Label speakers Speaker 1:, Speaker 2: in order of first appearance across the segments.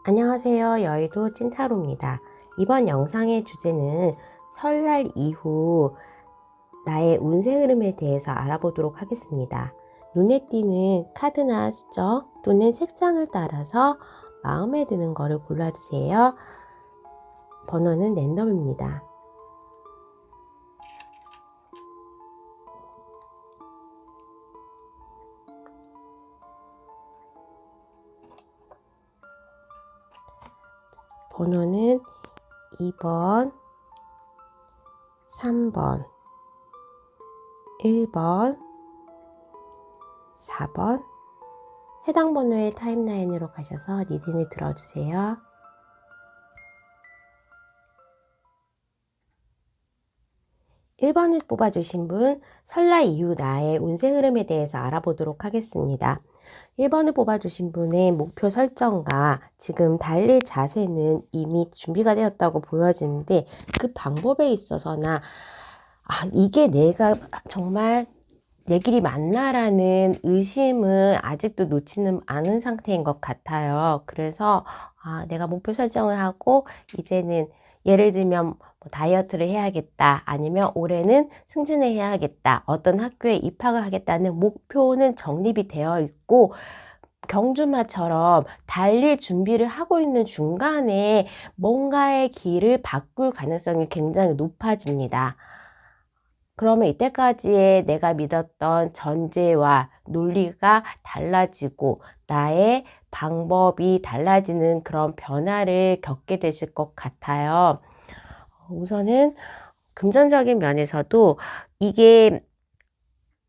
Speaker 1: 안녕하세요. 여의도 찐타로입니다. 이번 영상의 주제는 설날 이후 나의 운세 흐름에 대해서 알아보도록 하겠습니다. 눈에 띄는 카드나 수저 또는 색상을 따라서 마음에 드는 거를 골라주세요. 번호는 랜덤입니다. 번호는 2번, 3번, 1번, 4번. 해당 번호의 타임라인으로 가셔서 리딩을 들어주세요. (1번을) 뽑아주신 분, 설날 이후 나의 운세 흐름에 대해서 알아보도록 하겠습니다. 1번을 뽑아주신 분의 목표 설정과 지금 달릴 자세는 이미 준비가 되었다고 보여지는데, 그 방법에 있어서나 이게 내가 정말 내 길이 맞나라는 의심은 아직도 놓지는 않은 상태인 것 같아요. 그래서 내가 목표 설정을 하고 이제는 예를 들면 뭐 다이어트를 해야겠다, 아니면 올해는 승진을 해야겠다, 어떤 학교에 입학을 하겠다는 목표는 정립이 되어 있고, 경주마처럼 달릴 준비를 하고 있는 중간에 뭔가의 길을 바꿀 가능성이 굉장히 높아집니다. 그러면 이때까지의 내가 믿었던 전제와 논리가 달라지고 나의 방법이 달라지는 그런 변화를 겪게 되실 것 같아요. 우선은 금전적인 면에서도 이게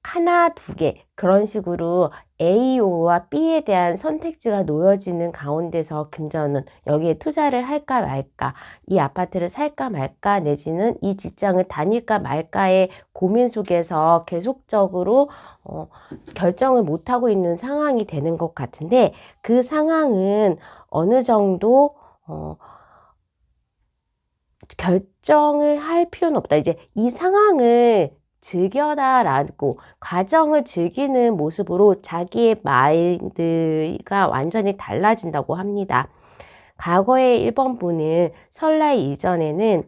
Speaker 1: 하나, 두 개 그런 식으로 A와 B에 대한 선택지가 놓여지는 가운데서 금전은 여기에 투자를 할까 말까, 이 아파트를 살까 말까, 내지는 이 직장을 다닐까 말까의 고민 속에서 계속적으로 결정을 못하고 있는 상황이 되는 것 같은데, 그 상황은 어느 정도 결정을 할 필요는 없다. 이제 이 상황을 즐겨라라고, 과정을 즐기는 모습으로 자기의 마인드가 완전히 달라진다고 합니다. 과거의 1번 분은 설날 이전에는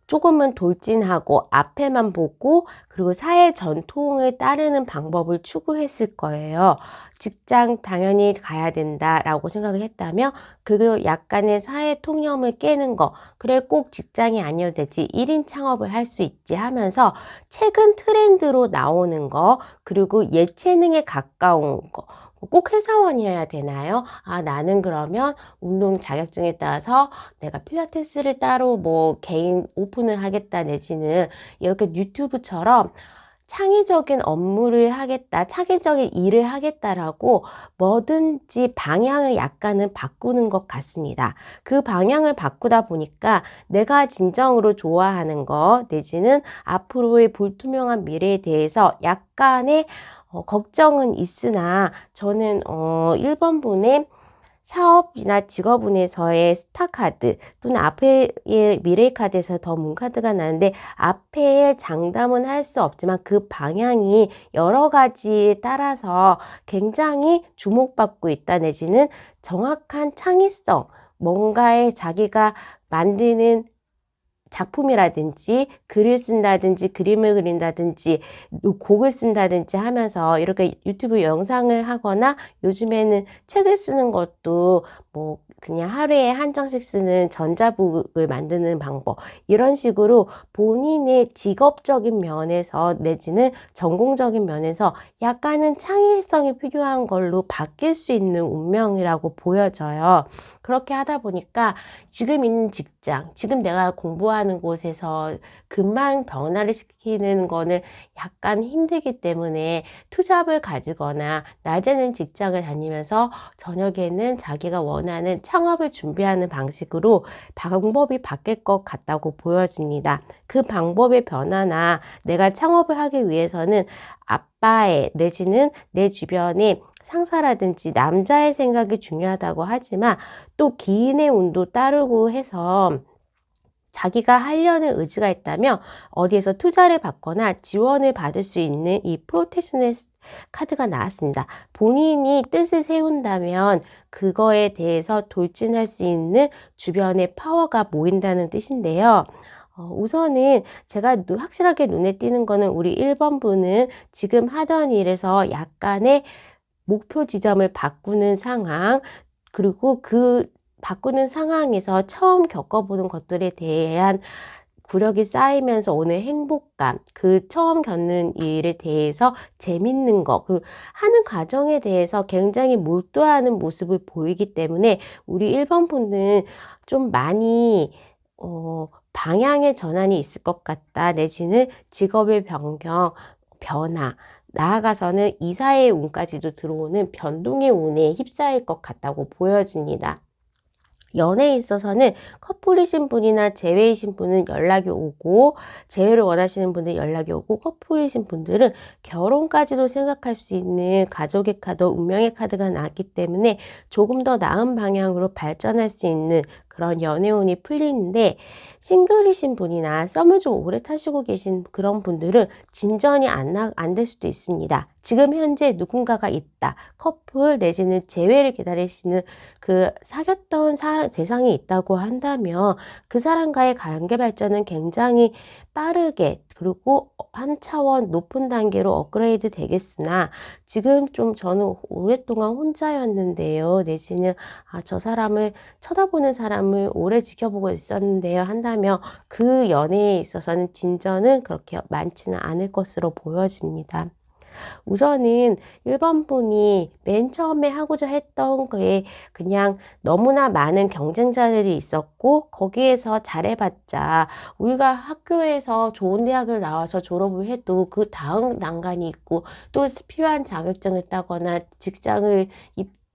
Speaker 1: 조금은 돌진하고 앞에만 보고, 그리고 사회 전통을 따르는 방법을 추구했을 거예요. 직장 당연히 가야 된다라고 생각을 했다면, 그리고 약간의 사회 통념을 깨는 거, 그래 꼭 직장이 아니어도 되지, 1인 창업을 할 수 있지 하면서 최근 트렌드로 나오는 거, 그리고 예체능에 가까운 거, 꼭 회사원이어야 되나요? 나는 그러면 운동 자격증에 따라서 내가 필라테스를 따로 뭐 개인 오픈을 하겠다, 내지는 이렇게 유튜브처럼 창의적인 업무를 하겠다, 창의적인 일을 하겠다라고 뭐든지 방향을 약간은 바꾸는 것 같습니다. 그 방향을 바꾸다 보니까 내가 진정으로 좋아하는 거, 내지는 앞으로의 불투명한 미래에 대해서 약간의 걱정은 있으나, 저는 1번 분의 사업이나 직업운에서의 스타카드 또는 앞에 미래카드에서 더 문카드가 나는데, 앞에 장담은 할 수 없지만 그 방향이 여러 가지에 따라서 굉장히 주목받고 있다, 내지는 정확한 창의성, 뭔가에 자기가 만드는 작품이라든지 글을 쓴다든지 그림을 그린다든지 곡을 쓴다든지 하면서 이렇게 유튜브 영상을 하거나, 요즘에는 책을 쓰는 것도 뭐 그냥 하루에 한 장씩 쓰는 전자북을 만드는 방법, 이런 식으로 본인의 직업적인 면에서 내지는 전공적인 면에서 약간은 창의성이 필요한 걸로 바뀔 수 있는 운명이라고 보여져요. 그렇게 하다 보니까 지금 있는 직장, 지금 내가 공부하는 곳에서 금방 변화를 시키는 거는 약간 힘들기 때문에 투잡을 가지거나, 낮에는 직장을 다니면서 저녁에는 자기가 원하는 창업을 준비하는 방식으로 방법이 바뀔 것 같다고 보여집니다. 그 방법의 변화나 내가 창업을 하기 위해서는 아빠의 내지는 내 주변에 상사라든지 남자의 생각이 중요하다고 하지만, 또 기인의 운도 따르고 해서 자기가 하려는 의지가 있다면 어디에서 투자를 받거나 지원을 받을 수 있는 이 프로페셔널 카드가 나왔습니다. 본인이 뜻을 세운다면 그거에 대해서 돌진할 수 있는 주변의 파워가 모인다는 뜻인데요. 우선은 제가 확실하게 눈에 띄는 거는 우리 1번 분은 지금 하던 일에서 약간의 목표 지점을 바꾸는 상황, 그리고 그 바꾸는 상황에서 처음 겪어보는 것들에 대한 구력이 쌓이면서 오는 행복감, 그 처음 겪는 일에 대해서 재밌는 거, 그 하는 과정에 대해서 굉장히 몰두하는 모습을 보이기 때문에 우리 1번 분은 좀 많이 방향의 전환이 있을 것 같다. 내지는 직업의 변경, 변화, 나아가서는 이사의 운까지도 들어오는 변동의 운에 휩싸일 것 같다고 보여집니다. 연애에 있어서는 커플이신 분이나 재회이신 분은 연락이 오고, 재회를 원하시는 분들 연락이 오고, 커플이신 분들은 결혼까지도 생각할 수 있는 가족의 카드, 운명의 카드가 나왔기 때문에 조금 더 나은 방향으로 발전할 수 있는 그런 연애운이 풀리는데, 싱글이신 분이나 썸을 좀 오래 타시고 계신 그런 분들은 진전이 안 될 수도 있습니다. 지금 현재 누군가가 있다. 커플 내지는 재회를 기다리시는 그 사귀었던 대상이 있다고 한다면 그 사람과의 관계 발전은 굉장히 빠르게, 그리고 한 차원 높은 단계로 업그레이드 되겠으나 지금 좀 저는 오랫동안 혼자였는데요. 내지는 저 사람을 쳐다보는 사람을 오래 지켜보고 있었는데요 한다면 그 연애에 있어서는 진전은 그렇게 많지는 않을 것으로 보여집니다. 우선은 1번 분이 맨 처음에 하고자 했던 거에 그냥 너무나 많은 경쟁자들이 있었고, 거기에서 잘해봤자 우리가 학교에서 좋은 대학을 나와서 졸업을 해도 그 다음 난간이 있고, 또 필요한 자격증을 따거나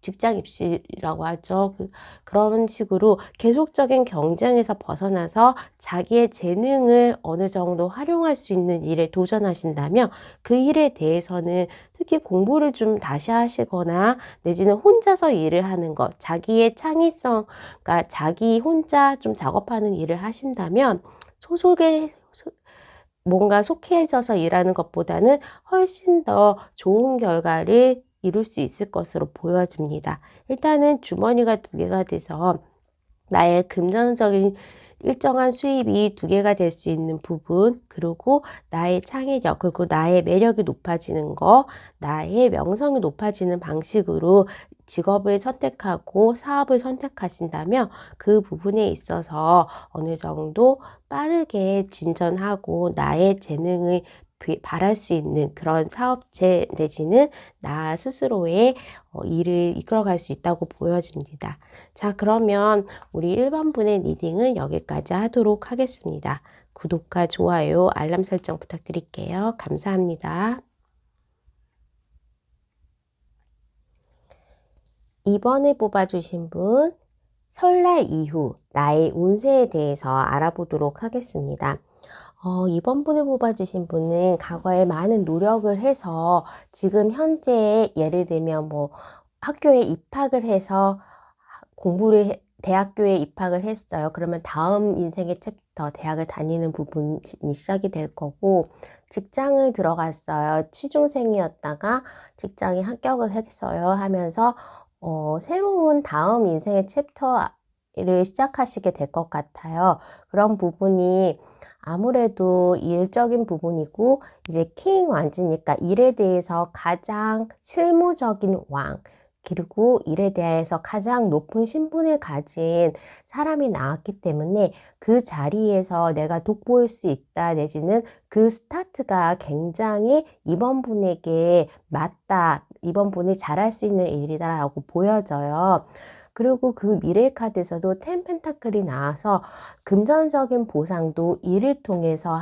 Speaker 1: 직장 입시라고 하죠. 그런 식으로 계속적인 경쟁에서 벗어나서 자기의 재능을 어느 정도 활용할 수 있는 일에 도전하신다면 그 일에 대해서는 특히 공부를 좀 다시 하시거나 내지는 혼자서 일을 하는 것, 자기의 창의성, 그러니까 자기 혼자 좀 작업하는 일을 하신다면 뭔가 속해져서 일하는 것보다는 훨씬 더 좋은 결과를 이룰 수 있을 것으로 보여집니다. 일단은 주머니가 2개가 돼서 나의 금전적인 일정한 수입이 2개가 될 수 있는 부분, 그리고 나의 창의력, 그리고 나의 매력이 높아지는 거, 나의 명성이 높아지는 방식으로 직업을 선택하고 사업을 선택하신다면 그 부분에 있어서 어느 정도 빠르게 진전하고 나의 재능을 발할 수 있는 그런 사업체 내지는 나 스스로의 일을 이끌어갈 수 있다고 보여집니다. 자, 그러면 우리 1번 분의 리딩은 여기까지 하도록 하겠습니다. 구독과 좋아요, 알람 설정 부탁드릴게요. 감사합니다. 2번을 뽑아주신 분, 설날 이후 나의 운세에 대해서 알아보도록 하겠습니다. 2번 분을 뽑아주신 분은 과거에 많은 노력을 해서 지금 현재 예를 들면 뭐 학교에 입학을 해서 대학교에 입학을 했어요. 그러면 다음 인생의 챕터, 대학을 다니는 부분이 시작이 될 거고, 직장을 들어갔어요. 취준생이었다가 직장에 합격을 했어요 하면서 새로운 다음 인생의 챕터를 시작하시게 될 것 같아요. 그런 부분이 아무래도 일적인 부분이고, 이제 킹 왕지니까 일에 대해서 가장 실무적인 왕, 그리고 일에 대해서 가장 높은 신분을 가진 사람이 나왔기 때문에 그 자리에서 내가 돋보일 수 있다, 내지는 그 스타트가 굉장히 이번 분에게 맞다, 이번 분이 잘할 수 있는 일이다라고 보여져요. 그리고 그 미래 카드에서도 10 펜타클이 나와서 금전적인 보상도 일을 통해서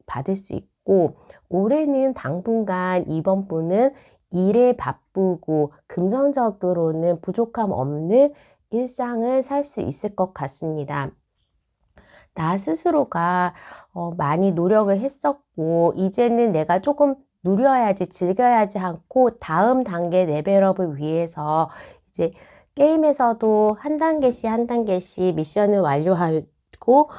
Speaker 1: 받을 수 있고, 올해는 당분간 이번 분은 일에 바쁘고 금전적으로는 부족함 없는 일상을 살 수 있을 것 같습니다. 나 스스로가 많이 노력을 했었고, 이제는 내가 조금 누려야지, 즐겨야지 않고 다음 단계 레벨업을 위해서 이제 게임에서도 한 단계씩 미션을 완료하고 않고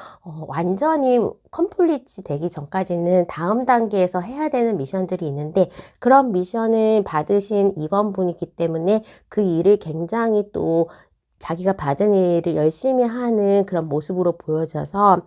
Speaker 1: 완전히 컴플리트 되기 전까지는 다음 단계에서 해야 되는 미션들이 있는데 그런 미션을 받으신 2번 분이기 때문에 그 일을 굉장히 또 자기가 받은 일을 열심히 하는 그런 모습으로 보여져서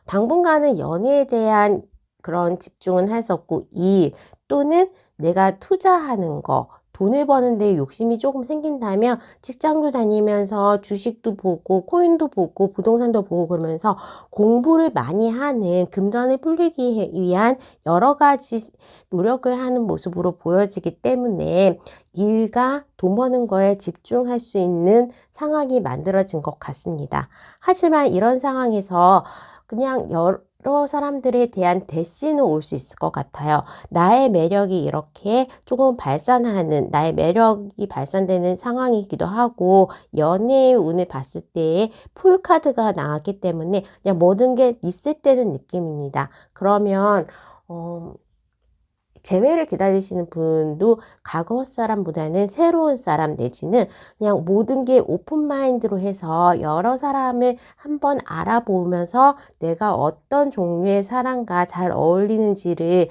Speaker 1: 당분간은 연애에 대한 그런 집중은 할 수 없고 일 또는 내가 투자하는 거 돈을 버는 데 욕심이 조금 생긴다면 직장도 다니면서 주식도 보고 코인도 보고 부동산도 보고 그러면서 공부를 많이 하는 금전을 불리기 위한 여러 가지 노력을 하는 모습으로 보여지기 때문에 일과 돈 버는 거에 집중할 수 있는 상황이 만들어진 것 같습니다. 하지만 이런 상황에서 그냥 여러 사람들에 대한 대시는 올 수 있을 것 같아요. 나의 매력이 이렇게 조금 발산하는, 나의 매력이 발산되는 상황이기도 하고, 연애의 운을 봤을 때에 풀카드가 나왔기 때문에 그냥 모든 게 리셋되는 느낌입니다. 그러면, 재회를 기다리시는 분도 과거 사람보다는 새로운 사람 내지는 그냥 모든 게 오픈 마인드로 해서 여러 사람을 한번 알아보면서 내가 어떤 종류의 사람과 잘 어울리는지를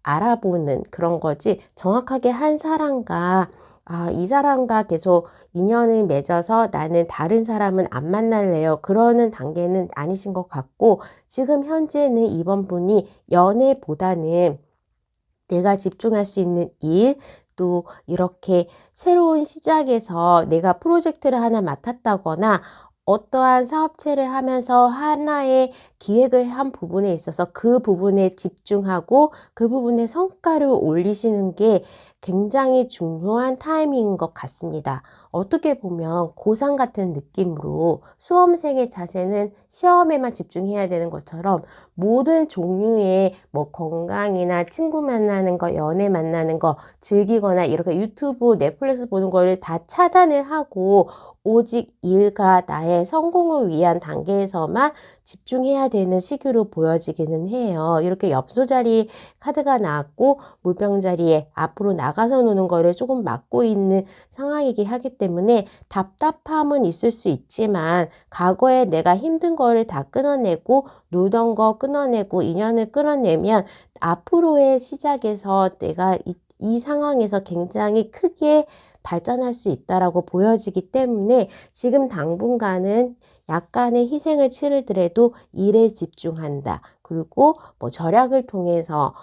Speaker 1: 알아보는 그런 거지 정확하게 한 사람과 이 사람과 계속 인연을 맺어서 나는 다른 사람은 안 만날래요. 그러는 단계는 아니신 것 같고 지금 현재는 이번 분이 연애보다는 내가 집중할 수 있는 일, 또 이렇게 새로운 시작에서 내가 프로젝트를 하나 맡았다거나 어떠한 사업체를 하면서 하나의 기획을 한 부분에 있어서 그 부분에 집중하고 그 부분에 성과를 올리시는 게 굉장히 중요한 타이밍인 것 같습니다. 어떻게 보면 고3 같은 느낌으로 수험생의 자세는 시험에만 집중해야 되는 것처럼 모든 종류의 뭐 건강이나 친구 만나는 거, 연애 만나는 거, 즐기거나 이렇게 유튜브, 넷플릭스 보는 거를 다 차단을 하고 오직 일과 나의 성공을 위한 단계에서만 집중해야 되는 시기로 보여지기는 해요. 이렇게 엽서 자리 카드가 나왔고 물병 자리에 앞으로 나가서 노는 거를 조금 막고 있는 상황이기 하기 때문에 답답함은 있을 수 있지만 과거에 내가 힘든 거를 다 끊어내고 놀던 거 끊어내고 인연을 끊어내면 앞으로의 시작에서 내가 이 상황에서 굉장히 크게 발전할 수 있다라고 보여지기 때문에 지금 당분간은 약간의 희생을 치르더라도 일에 집중한다. 그리고 뭐 절약을 통해서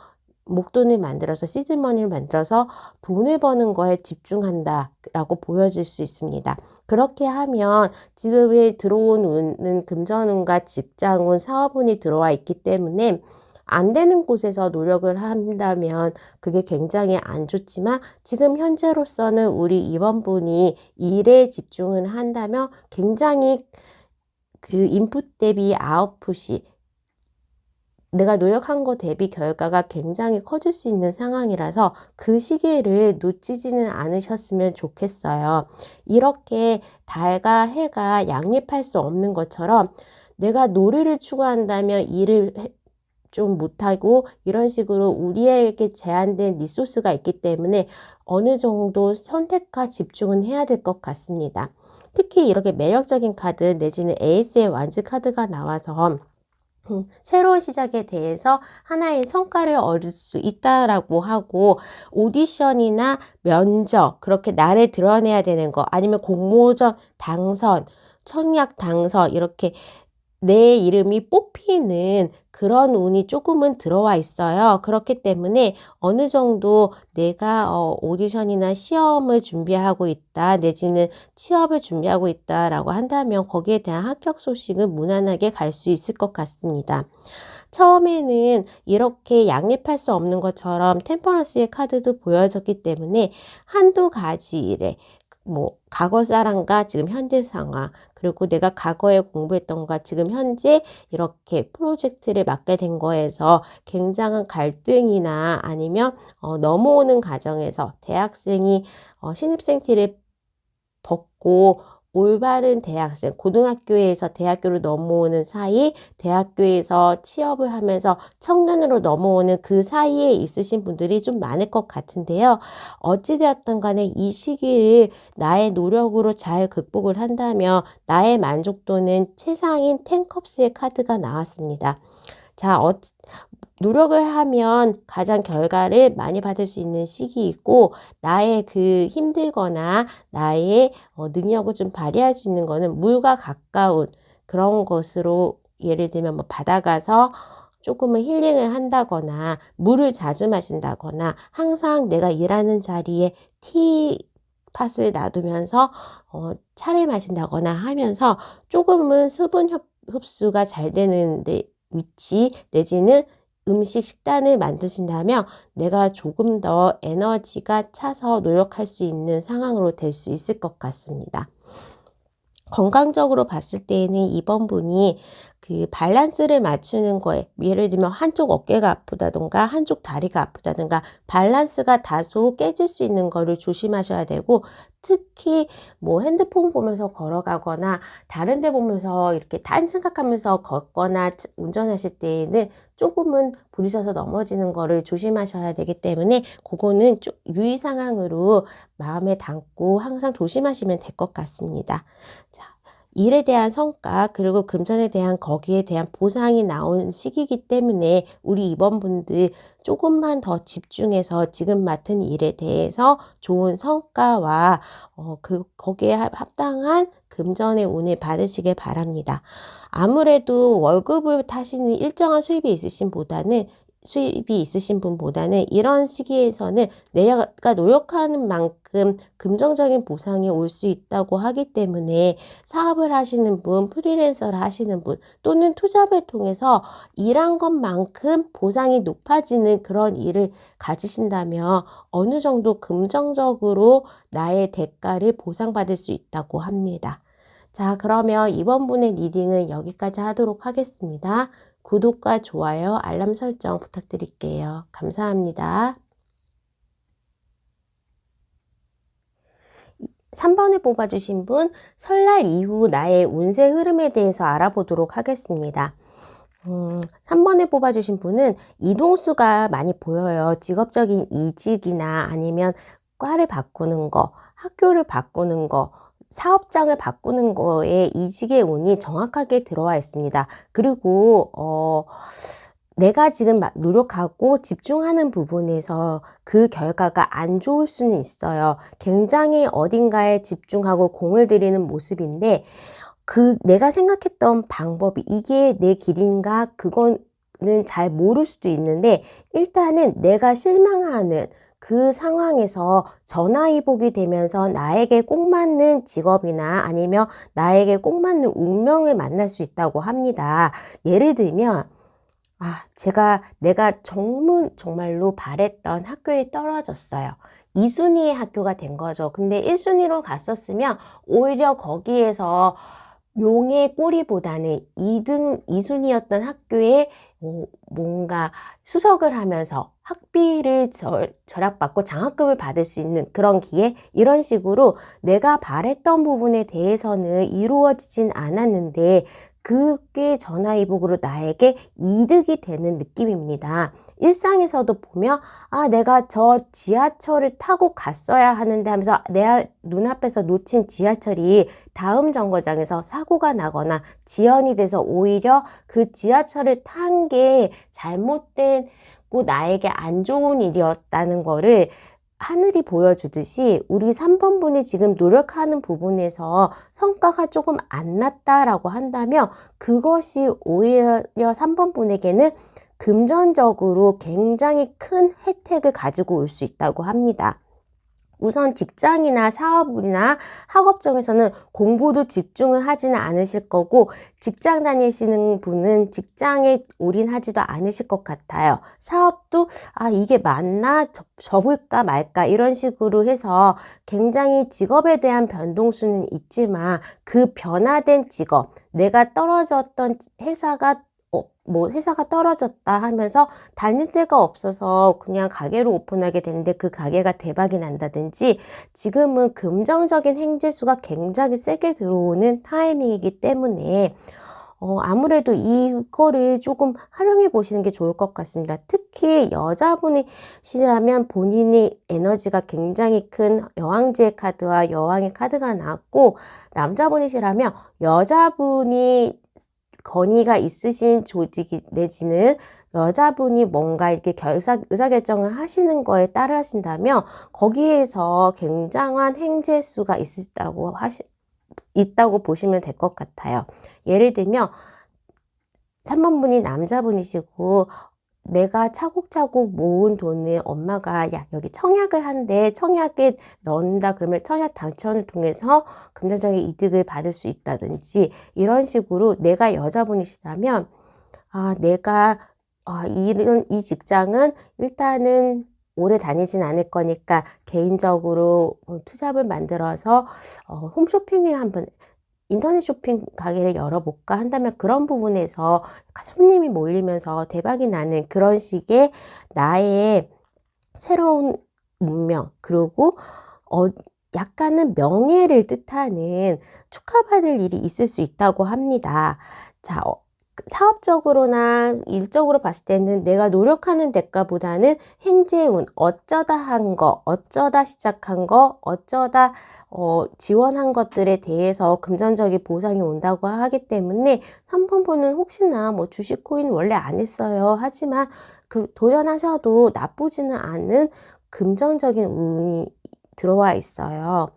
Speaker 1: 목돈을 만들어서 시즈머니를 만들어서 돈을 버는 거에 집중한다라고 보여질 수 있습니다. 그렇게 하면 지금에 들어온 운은 금전운과 직장운, 사업운이 들어와 있기 때문에 안 되는 곳에서 노력을 한다면 그게 굉장히 안 좋지만 지금 현재로서는 우리 이번 분이 일에 집중을 한다면 굉장히 그 인풋 대비 아웃풋이 내가 노력한 거 대비 결과가 굉장히 커질 수 있는 상황이라서 그 시기를 놓치지는 않으셨으면 좋겠어요. 이렇게 달과 해가 양립할 수 없는 것처럼 내가 노래를 추구한다면 일을 좀 못하고 이런 식으로 우리에게 제한된 리소스가 있기 때문에 어느 정도 선택과 집중은 해야 될 것 같습니다. 특히 이렇게 매력적인 카드 내지는 에이스의 완즈 카드가 나와서 새로운 시작에 대해서 하나의 성과를 얻을 수 있다라고 하고 오디션이나 면접 그렇게 나를 드러내야 되는 거 아니면 공모전 당선, 청약 당선 이렇게 내 이름이 뽑히는 그런 운이 조금은 들어와 있어요. 그렇기 때문에 어느 정도 내가 오디션이나 시험을 준비하고 있다 내지는 취업을 준비하고 있다라고 한다면 거기에 대한 합격 소식은 무난하게 갈 수 있을 것 같습니다. 처음에는 이렇게 양립할 수 없는 것처럼 템퍼런스의 카드도 보여졌기 때문에 한두 가지 일에 뭐 과거 사람과 지금 현재 상황 그리고 내가 과거에 공부했던 것과 지금 현재 이렇게 프로젝트를 맡게 된 거에서 굉장한 갈등이나 아니면 넘어오는 과정에서 대학생이 신입생 티를 벗고 올바른 대학생, 고등학교에서 대학교로 넘어오는 사이, 대학교에서 취업을 하면서 청년으로 넘어오는 그 사이에 있으신 분들이 좀 많을 것 같은데요. 어찌되었든 간에 이 시기를 나의 노력으로 잘 극복을 한다면 나의 만족도는 최상인 10컵스의 카드가 나왔습니다. 자, 노력을 하면 가장 결과를 많이 받을 수 있는 시기이고, 나의 그 힘들거나 나의 능력을 좀 발휘할 수 있는 거는 물과 가까운 그런 것으로, 예를 들면 뭐 바다 가서 조금은 힐링을 한다거나 물을 자주 마신다거나 항상 내가 일하는 자리에 티팟을 놔두면서 차를 마신다거나 하면서 조금은 수분 흡수가 잘 되는 위치 내지는 음식 식단을 만드신다면 내가 조금 더 에너지가 차서 노력할 수 있는 상황으로 될 수 있을 것 같습니다. 건강적으로 봤을 때에는 이번 분이 그 밸런스를 맞추는 거에, 예를 들면 한쪽 어깨가 아프다던가 한쪽 다리가 아프다던가 밸런스가 다소 깨질 수 있는 거를 조심하셔야 되고, 특히 뭐 핸드폰 보면서 걸어가거나 다른 데 보면서 이렇게 딴 생각하면서 걷거나 운전하실 때에는 조금은 부딪혀서 넘어지는 거를 조심하셔야 되기 때문에 그거는 유의 상황으로 마음에 담고 항상 조심하시면 될 것 같습니다. 자, 일에 대한 성과 그리고 금전에 대한 거기에 대한 보상이 나온 시기이기 때문에 우리 임원분들 조금만 더 집중해서 지금 맡은 일에 대해서 좋은 성과와 거기에 합당한 금전의 운을 받으시길 바랍니다. 아무래도 월급을 타시는 일정한 수입이 있으신 분보다는 이런 시기에서는 내가 노력하는 만큼 긍정적인 보상이 올 수 있다고 하기 때문에 사업을 하시는 분, 프리랜서를 하시는 분 또는 투잡을 통해서 일한 것만큼 보상이 높아지는 그런 일을 가지신다면 어느 정도 긍정적으로 나의 대가를 보상받을 수 있다고 합니다. 자, 그러면 이번 분의 리딩은 여기까지 하도록 하겠습니다. 구독과 좋아요, 알람 설정 부탁드릴게요. 감사합니다. 3번을 뽑아주신 분, 설날 이후 나의 운세 흐름에 대해서 알아보도록 하겠습니다. 3번을 뽑아주신 분은 이동수가 많이 보여요. 직업적인 이직이나 아니면 과를 바꾸는 거, 학교를 바꾸는 거, 사업장을 바꾸는 거에 이직의 운이 정확하게 들어와 있습니다. 그리고 내가 지금 노력하고 집중하는 부분에서 그 결과가 안 좋을 수는 있어요. 굉장히 어딘가에 집중하고 공을 들이는 모습인데 내가 생각했던 방법이 이게 내 길인가 그거는 잘 모를 수도 있는데 일단은 내가 실망하는 그 상황에서 전화위복이 되면서 나에게 꼭 맞는 직업이나 아니면 나에게 꼭 맞는 운명을 만날 수 있다고 합니다. 예를 들면 내가 정말로 바랬던 학교에 떨어졌어요. 2순위의 학교가 된 거죠. 근데 1순위로 갔었으면 오히려 거기에서 용의 꼬리보다는 2순위였던 학교에 뭔가 수석을 하면서 학비를 절약받고 장학금을 받을 수 있는 그런 기회, 이런 식으로 내가 바랬던 부분에 대해서는 이루어지진 않았는데 그게 전화위복으로 나에게 이득이 되는 느낌입니다. 일상에서도 보면 내가 저 지하철을 타고 갔어야 하는데 하면서 내 눈앞에서 놓친 지하철이 다음 정거장에서 사고가 나거나 지연이 돼서 오히려 그 지하철을 탄 게 잘못되고 나에게 안 좋은 일이었다는 거를 하늘이 보여주듯이 우리 3번 분이 지금 노력하는 부분에서 성과가 조금 안 났다라고 한다면 그것이 오히려 3번 분에게는 금전적으로 굉장히 큰 혜택을 가지고 올 수 있다고 합니다. 우선 직장이나 사업이나 학업적에서는 공부도 집중을 하지는 않으실 거고 직장 다니시는 분은 직장에 올인하지도 않으실 것 같아요. 사업도 이게 맞나? 접을까 말까? 이런 식으로 해서 굉장히 직업에 대한 변동수는 있지만 그 변화된 직업, 내가 떨어졌던 회사가 뭐 회사가 떨어졌다 하면서 다닐 데가 없어서 그냥 가게를 오픈하게 됐는데 그 가게가 대박이 난다든지, 지금은 긍정적인 행재수가 굉장히 세게 들어오는 타이밍이기 때문에 아무래도 이거를 조금 활용해 보시는 게 좋을 것 같습니다. 특히 여자분이시라면 본인의 에너지가 굉장히 큰 여왕지의 카드와 여왕의 카드가 나왔고, 남자분이시라면 여자분이 권위가 있으신 조직이 내지는 여자분이 뭔가 이렇게 의사결정을 하시는 거에 따라 하신다면 거기에서 굉장한 행재수가 있다고 보시면 될 것 같아요. 예를 들면 3번 분이 남자분이시고 내가 차곡차곡 모은 돈을 엄마가 야 여기 청약을 한대, 청약에 넣는다 그러면 청약 당첨을 통해서 금전적인 이득을 받을 수 있다든지, 이런 식으로 내가 여자분이시라면 내가 이 직장은 일단은 오래 다니진 않을 거니까 개인적으로 투잡을 만들어서 홈쇼핑에 한번 인터넷 쇼핑 가게를 열어볼까 한다면 그런 부분에서 손님이 몰리면서 대박이 나는 그런 식의 나의 새로운 문명, 그리고 약간은 명예를 뜻하는 축하받을 일이 있을 수 있다고 합니다. 자, 사업적으로나 일적으로 봤을 때는 내가 노력하는 대가보다는 행재운, 어쩌다 한 거, 어쩌다 시작한 거, 어쩌다 지원한 것들에 대해서 금전적인 보상이 온다고 하기 때문에 3번 분은 혹시나 뭐 주식 코인 원래 안 했어요 하지만 도전하셔도 나쁘지는 않은 금전적인 운이 들어와 있어요.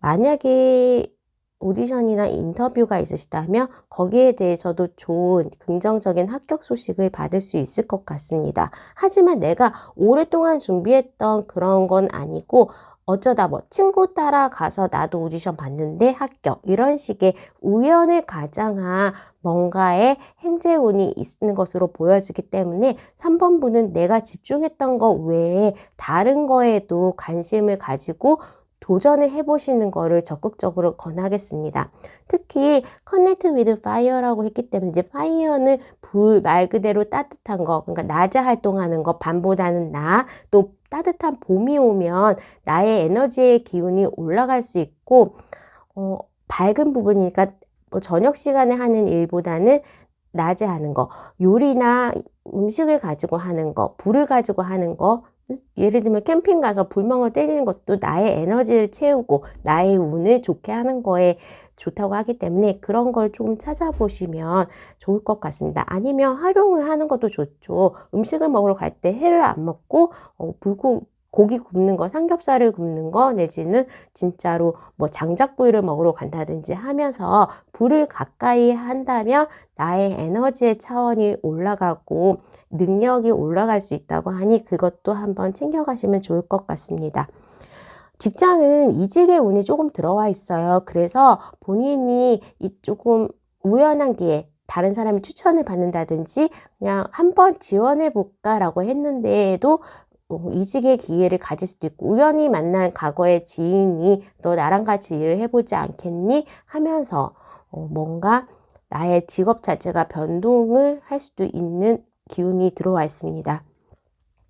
Speaker 1: 만약에 오디션이나 인터뷰가 있으시다면 거기에 대해서도 좋은 긍정적인 합격 소식을 받을 수 있을 것 같습니다. 하지만 내가 오랫동안 준비했던 그런 건 아니고 어쩌다 뭐 친구 따라가서 나도 오디션 봤는데 합격, 이런 식의 우연을 가장한 뭔가의 행재운이 있는 것으로 보여지기 때문에 3번 분은 내가 집중했던 것 외에 다른 거에도 관심을 가지고 도전을 해보시는 거를 적극적으로 권하겠습니다. 특히 Connect with Fire라고 했기 때문에 이제 Fire는 불, 말 그대로 따뜻한 거, 그러니까 낮에 활동하는 거, 밤보다는 낮, 또 따뜻한 봄이 오면 나의 에너지의 기운이 올라갈 수 있고, 밝은 부분이니까 뭐 저녁 시간에 하는 일보다는 낮에 하는 거, 요리나 음식을 가지고 하는 거, 불을 가지고 하는 거, 예를 들면 캠핑 가서 불멍을 때리는 것도 나의 에너지를 채우고 나의 운을 좋게 하는 거에 좋다고 하기 때문에 그런 걸 좀 찾아보시면 좋을 것 같습니다. 아니면 활용을 하는 것도 좋죠. 음식을 먹으러 갈 때 회를 안 먹고 고기 굽는 거, 삼겹살을 굽는 거, 내지는 진짜로 뭐 장작구이를 먹으러 간다든지 하면서 불을 가까이 한다면 나의 에너지의 차원이 올라가고 능력이 올라갈 수 있다고 하니 그것도 한번 챙겨가시면 좋을 것 같습니다. 직장은 이직의 운이 조금 들어와 있어요. 그래서 본인이 조금 우연한 기회, 다른 사람이 추천을 받는다든지 그냥 한번 지원해 볼까라고 했는데도 이직의 기회를 가질 수도 있고, 우연히 만난 과거의 지인이 너 나랑 같이 일을 해보지 않겠니? 하면서 뭔가 나의 직업 자체가 변동을 할 수도 있는 기운이 들어와 있습니다.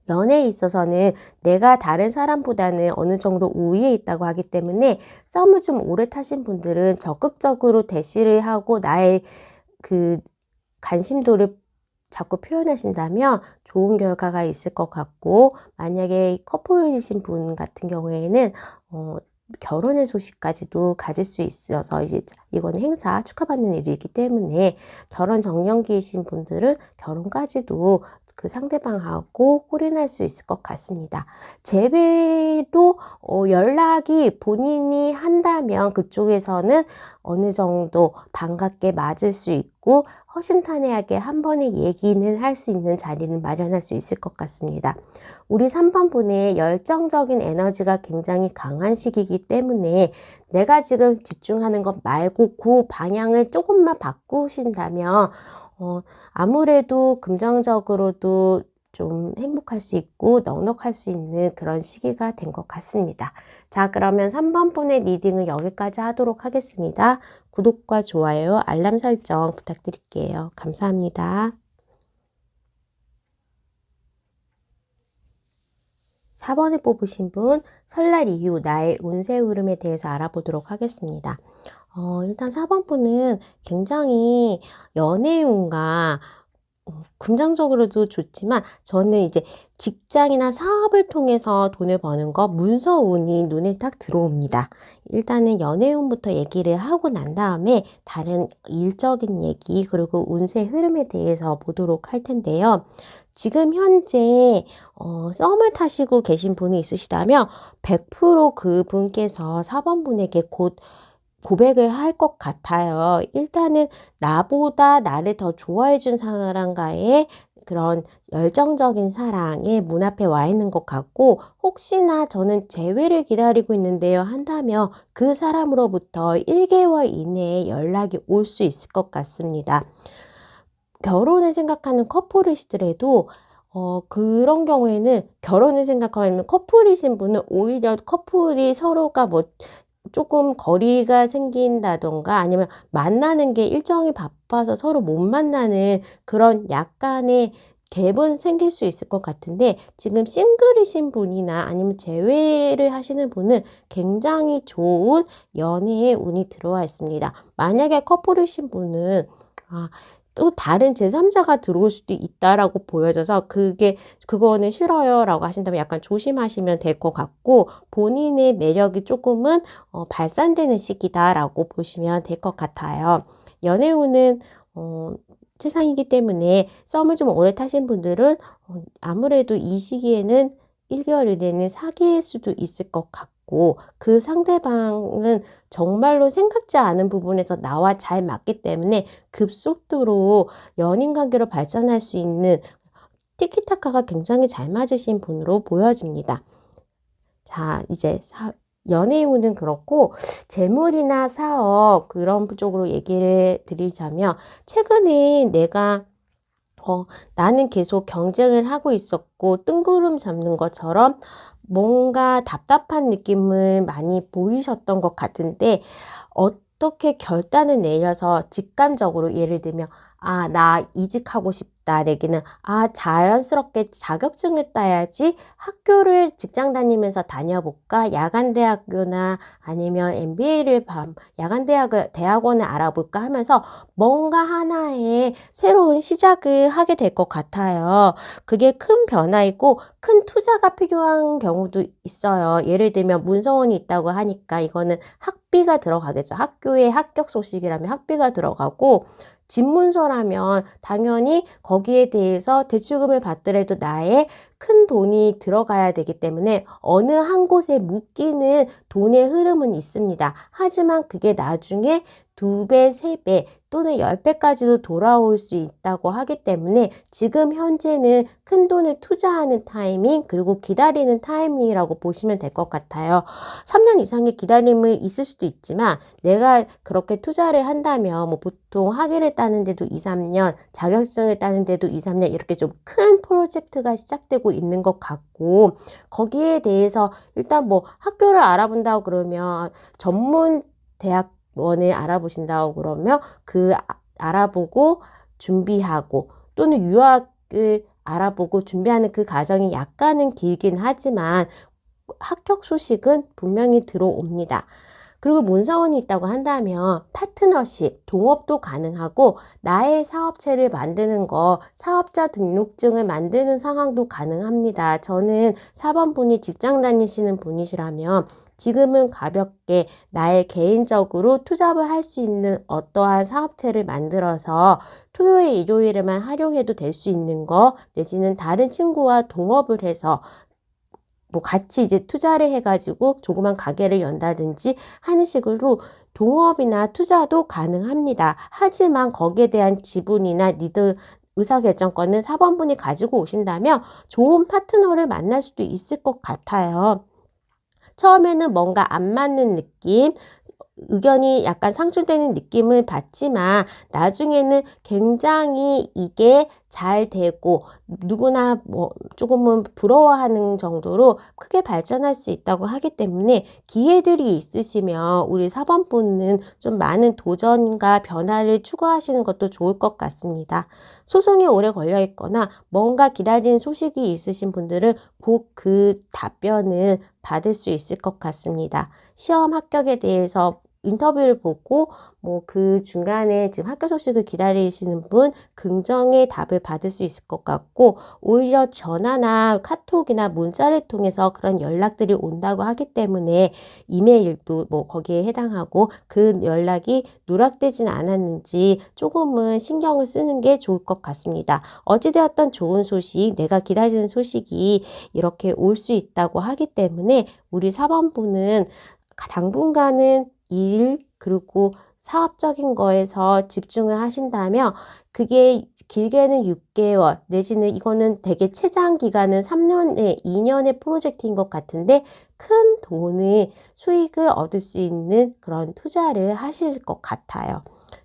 Speaker 1: 연애에 있어서는 내가 다른 사람보다는 어느 정도 우위에 있다고 하기 때문에 썸을 좀 오래 타신 분들은 적극적으로 대시를 하고 나의 그 관심도를 자꾸 표현하신다면 좋은 결과가 있을 것 같고, 만약에 커플이신 분 같은 경우에는 결혼의 소식까지도 가질 수 있어서 이제 이건 행사 축하받는 일이기 때문에 결혼 정년기이신 분들은 결혼까지도 그 상대방하고 홀인할 수 있을 것 같습니다. 재배도 연락이 본인이 한다면 그쪽에서는 어느 정도 반갑게 맞을 수 있고 허심탄회하게 한 번의 얘기는 할 수 있는 자리는 마련할 수 있을 것 같습니다. 우리 3번 분의 열정적인 에너지가 굉장히 강한 시기이기 때문에 내가 지금 집중하는 것 말고 그 방향을 조금만 바꾸신다면 아무래도 금전적으로도 좀 행복할 수 있고 넉넉할 수 있는 그런 시기가 된 것 같습니다. 자, 그러면 3번 분의 리딩은 여기까지 하도록 하겠습니다. 구독과 좋아요, 알람 설정 부탁드릴게요. 감사합니다. 4번을 뽑으신 분, 설날 이후 나의 운세 흐름에 대해서 알아보도록 하겠습니다. 일단 4번 분은 굉장히 연애운과 긍정적으로도 좋지만 저는 이제 직장이나 사업을 통해서 돈을 버는 거 문서운이 눈에 딱 들어옵니다. 일단은 연애운부터 얘기를 하고 난 다음에 다른 일적인 얘기 그리고 운세 흐름에 대해서 보도록 할 텐데요. 지금 현재 썸을 타시고 계신 분이 있으시다면 100% 그분께서 4번 분에게 곧 고백을 할 것 같아요. 일단은 나보다 나를 더 좋아해 준 사람과의 그런 열정적인 사랑의 문 앞에 와 있는 것 같고, 혹시나 저는 재회를 기다리고 있는데요 한다면 그 사람으로부터 1개월 이내에 연락이 올 수 있을 것 같습니다. 결혼을 생각하는 커플이시더라도 그런 경우에는 결혼을 생각하는 커플이신 분은 오히려 커플이 서로가 뭐 조금 거리가 생긴다던가 아니면 만나는 게 일정이 바빠서 서로 못 만나는 그런 약간의 갭은 생길 수 있을 것 같은데, 지금 싱글이신 분이나 아니면 재회를 하시는 분은 굉장히 좋은 연애의 운이 들어와 있습니다. 만약에 커플이신 분은 또 다른 제3자가 들어올 수도 있다라고 보여져서 그거는 싫어요라고 하신다면 약간 조심하시면 될 것 같고, 본인의 매력이 조금은 발산되는 시기다라고 보시면 될 것 같아요. 연애운은 세상이기 때문에 썸을 좀 오래 타신 분들은 아무래도 이 시기에는 1개월 이내는 사귈 수도 있을 것 같고, 그 상대방은 정말로 생각지 않은 부분에서 나와 잘 맞기 때문에 급속도로 연인 관계로 발전할 수 있는 티키타카가 굉장히 잘 맞으신 분으로 보여집니다. 자, 이제 연애운은 그렇고, 재물이나 사업 그런 쪽으로 얘기를 드리자면, 최근에 나는 계속 경쟁을 하고 있었고 뜬구름 잡는 것처럼 뭔가 답답한 느낌을 많이 보이셨던 것 같은데, 어떻게 결단을 내려서 직감적으로 예를 들면 나 이직하고 싶다 내기는 자연스럽게 자격증을 따야지 학교를 직장 다니면서 다녀볼까, 야간대학교나 아니면 MBA를 대학원을 알아볼까 하면서 뭔가 하나의 새로운 시작을 하게 될 것 같아요. 그게 큰 변화이고 큰 투자가 필요한 경우도 있어요. 예를 들면 문서원이 있다고 하니까 이거는 학비가 들어가겠죠. 학교의 합격 소식이라면 학비가 들어가고, 집문서라면 당연히 거기에 대해서 대출금을 받더라도 나의 큰 돈이 들어가야 되기 때문에 어느 한 곳에 묶이는 돈의 흐름은 있습니다. 하지만 그게 나중에 2배, 3배 또는 10배까지도 돌아올 수 있다고 하기 때문에 지금 현재는 큰 돈을 투자하는 타이밍 그리고 기다리는 타이밍이라고 보시면 될 것 같아요. 3년 이상의 기다림이 있을 수도 있지만 내가 그렇게 투자를 한다면 뭐 보통 학위를 따는데도 2, 3년, 자격증을 따는데도 2, 3년 이렇게 좀 큰 프로젝트가 시작되고 있는 것 같고, 거기에 대해서 일단 뭐 학교를 알아본다고 그러면 전문 대학원을 알아보신다고 그러면 알아보고 준비하고 또는 유학을 알아보고 준비하는 그 과정이 약간은 길긴 하지만 합격 소식은 분명히 들어옵니다. 그리고 문서원이 있다고 한다면 파트너십, 동업도 가능하고 나의 사업체를 만드는 거, 사업자 등록증을 만드는 상황도 가능합니다. 저는 4번 분이 직장 다니시는 분이시라면 지금은 가볍게 나의 개인적으로 투잡을 할 수 있는 어떠한 사업체를 만들어서 토요일, 일요일에만 활용해도 될 수 있는 거, 내지는 다른 친구와 동업을 해서 뭐 같이 이제 투자를 해가지고 조그만 가게를 연다든지 하는 식으로 동업이나 투자도 가능합니다. 하지만 거기에 대한 지분이나 의사결정권은 4번 분이 가지고 오신다면 좋은 파트너를 만날 수도 있을 것 같아요. 처음에는 뭔가 안 맞는 느낌, 의견이 약간 상충되는 느낌을 받지만 나중에는 굉장히 이게 잘 되고 누구나 뭐 조금은 부러워하는 정도로 크게 발전할 수 있다고 하기 때문에 기회들이 있으시면 우리 사번분은 좀 많은 도전과 변화를 추구하시는 것도 좋을 것 같습니다. 소송이 오래 걸려 있거나 뭔가 기다리는 소식이 있으신 분들은 곧 그 답변을 받을 수 있을 것 같습니다. 시험 합격에 대해서 인터뷰를 보고 뭐 그 중간에 지금 학교 소식을 기다리시는 분 긍정의 답을 받을 수 있을 것 같고, 오히려 전화나 카톡이나 문자를 통해서 그런 연락들이 온다고 하기 때문에 이메일도 뭐 거기에 해당하고 그 연락이 누락되진 않았는지 조금은 신경을 쓰는 게 좋을 것 같습니다. 어찌되었던 좋은 소식, 내가 기다리는 소식이 이렇게 올 수 있다고 하기 때문에 우리 사번부는 당분간은 일 그리고 사업적인 거에서 집중을 하신다면 그게 길게는 6개월 내지는 이거는 되게 최장 기간은 3년에 2년의 프로젝트인 것 같은데 큰 돈의 수익을 얻을 수 있는 그런 투자를 하실 것 같아요.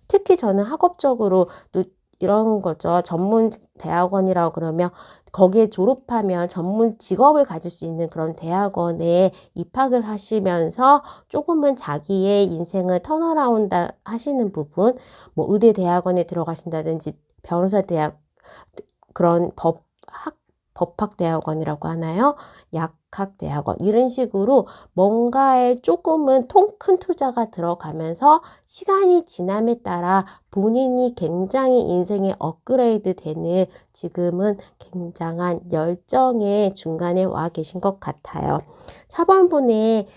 Speaker 1: 특히 저는 학업적으로 또 이런 거죠. 전문 대학원이라고 그러면 거기에 졸업하면 전문 직업을 가질 수 있는 그런 대학원에 입학을 하시면서 조금은 자기의 인생을 턴어라운드 하시는 부분, 뭐 의대 대학원에 들어가신다든지 변호사 대학 그런 법학대학원이라고 하나요? 약학대학원 이런 식으로 뭔가에 조금은 큰 투자가 들어가면서 시간이 지남에 따라 본인이 굉장히 인생의 업그레이드 되는 지금은 굉장한 열정의 중간에 와 계신 것 같아요. 4번분의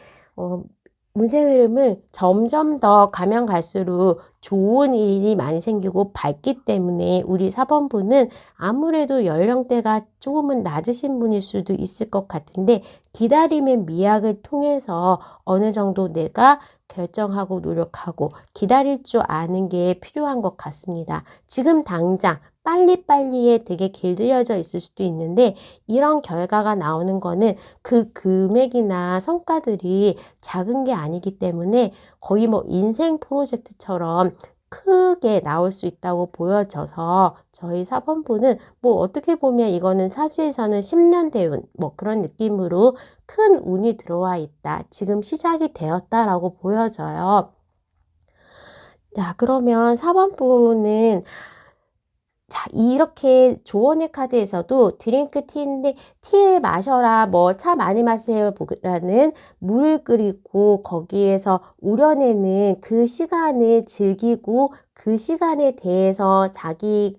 Speaker 1: 운세 흐름은 점점 더 가면 갈수록 좋은 일이 많이 생기고 밝기 때문에 우리 4번분은 아무래도 연령대가 조금은 낮으신 분일 수도 있을 것 같은데 기다림의 미학을 통해서 어느 정도 내가 결정하고 노력하고 기다릴 줄 아는 게 필요한 것 같습니다. 지금 당장 빨리빨리에 되게 길들여져 있을 수도 있는데 이런 결과가 나오는 거는 그 금액이나 성과들이 작은 게 아니기 때문에 거의 뭐 인생 프로젝트처럼 크게 나올 수 있다고 보여져서 저희 사번부는 뭐 어떻게 보면 이거는 사주에서는 10년 대운 뭐 그런 느낌으로 큰 운이 들어와 있다. 지금 시작이 되었다라고 보여져요. 자, 그러면 4번부는 자, 이렇게 조언의 카드에서도 드링크 티인데 티를 마셔라, 뭐 차 많이 마세요 보라는 물을 끓이고 거기에서 우려내는 그 시간을 즐기고 그 시간에 대해서 자기의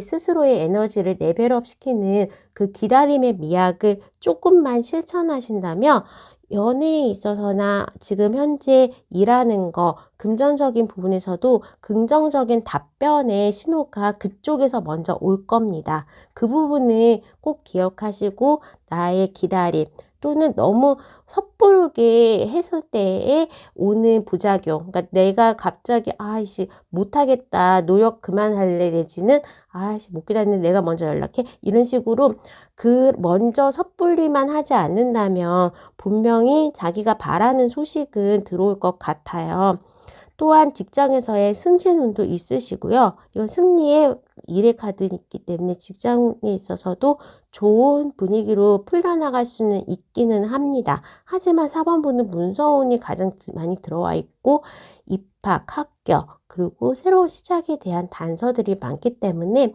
Speaker 1: 스스로의 에너지를 레벨업 시키는 그 기다림의 미학을 조금만 실천하신다면 연애에 있어서나 지금 현재 일하는 거, 금전적인 부분에서도 긍정적인 답변의 신호가 그쪽에서 먼저 올 겁니다. 그 부분을 꼭 기억하시고 나의 기다림 또는 너무 섣부르게 했을 때에 오는 부작용, 그러니까 내가 갑자기 아이씨 못하겠다 노력 그만할래 내지는 아이씨 못 기다리는데 내가 먼저 연락해 이런 식으로 그 먼저 섣불리만 하지 않는다면 분명히 자기가 바라는 소식은 들어올 것 같아요. 또한 직장에서의 승진운도 있으시고요. 이건 승리의 일의 카드이기 때문에 직장에 있어서도 좋은 분위기로 풀려나갈 수는 있기는 합니다. 하지만 4번분은 문서운이 가장 많이 들어와 있고 입학, 합격, 그리고 새로운 시작에 대한 단서들이 많기 때문에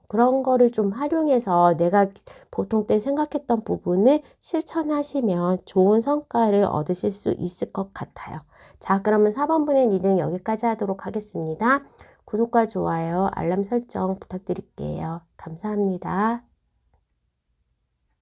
Speaker 1: 그런 거를 좀 활용해서 내가 보통 때 생각했던 부분을 실천하시면 좋은 성과를 얻으실 수 있을 것 같아요. 자, 그러면 4번분의 리딩 여기까지 하도록 하겠습니다. 구독과 좋아요, 알람 설정 부탁드릴게요. 감사합니다.